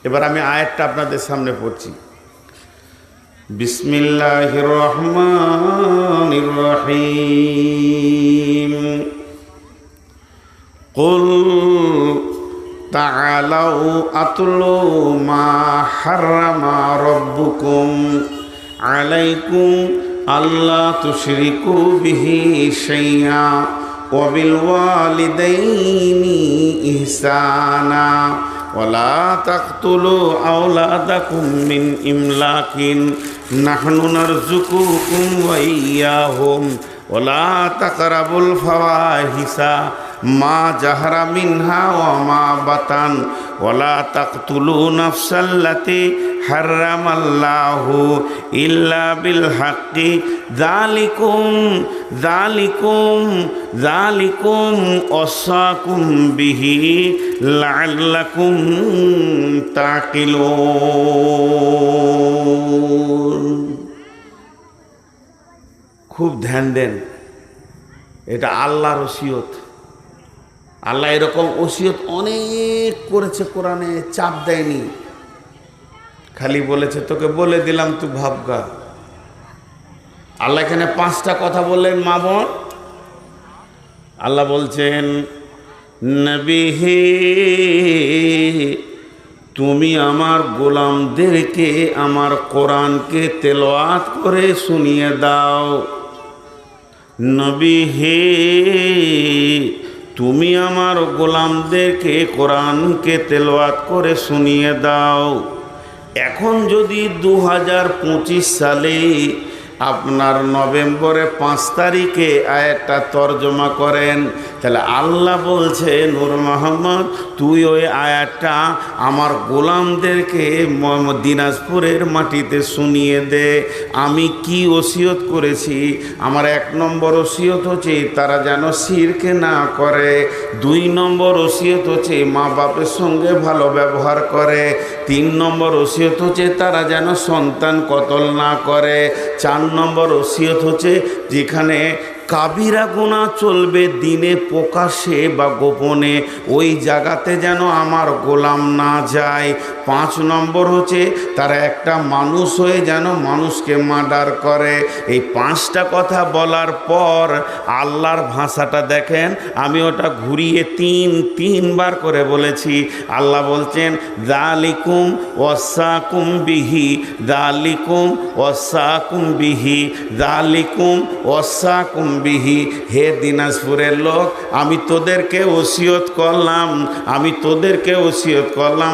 এবার আমি আয়াতটা আপনাদের সামনে পড়ছি। বিসমিল্লাহির রহমানির রহিম। কুল তাআলাউ আতলু মা হাররামা রাব্বুকুম আলাইকুম আল্লা তুশরিকু বিহি শাইআ ওয়া বিল ওয়ালিদাইনি ইহসানা ওয়ালা তাকতুলু আওলাদাকুম মিন ইমলাকিন নাহনু নারযুকুকুম ওয়া ইয়্যাহুম ওয়ালা তাকরাবুল ফাওয়াহিসা মা জাহরা মিনহা ওয়া মা বাতান ওয়ালা তাকতুলু নাফসাল্লাতী হাররামাল্লাহু ইল্লা বিল হাক্কি যালিকুম ওয়াসাকুম বিহি লাআল্লাকুম তাকিলুন। খুব ধ্যান দেন, এটা আল্লাহর ওসিয়ত। আল্লাহ এরকম ওসিয়ত অনেক করেছে কোরআনে, চাপ দেয়নি, খালি বলেছে তোকে বলে দিলাম তুই ভাবগা। আল্লাহ এখানে 5টা কথা বললেন মা বোন। আল্লাহ বলছেন নবী হে, তুমি আমার গোলামদেরকে আমার কোরআনকে তেলাওয়াত করে শুনিয়ে দাও। নবী হে, তুমি আমার গোলামদেরকে কোরআনকে তেলাওয়াত করে শুনিয়ে দাও। এখন যদি 2025 সালে আপনার নভেম্বরে 5 তারিখে আয়াতটা তর্জমা করেন, তাহলে আল্লাহ বলছে নূর মোহাম্মদ তুই ওই আয়াতটা আমার গোলামদেরকে দিনাজপুরের মাটিতে শুনিয়ে দে। আমি কি ওসিয়ত করেছি? আমার 1 নম্বর ওসিয়ত হচ্ছে তারা যেন শিরক না করে। 2 নম্বর ওসিয়ত হচ্ছে মা বাপের সঙ্গে ভালো ব্যবহার করে। 3 নম্বর ওসিয়ত হচ্ছে তারা যেন সন্তান কতল না করে। 4 নম্বর ওসিয়ত হচ্ছে যেখানে কাবিরা গুনাহ চলবে দিনে প্রকাশ্যে বা গোপনে, ওই জায়গাতে যেন আমার গোলাম না যায়। 5 নম্বর হচ্ছে তারা একটা মানুষ হয়ে যেন মানুষকে মার্ডার করে। এই 5টা কথা বলার পর আল্লাহর ভাষাটা দেখেন, আমি ওটা ঘুরিয়ে 3বার করে বলেছি। আল্লাহ বলছেন যালিকুম ওয়াসাকুম বিহি, যালিকুম ওয়াসাকুম বিহি, যালিকুম ওয়াসাকুম বিহি। হে দিনাজপুরের লোক, আমি তোদেরকে ওসিয়ত করলাম,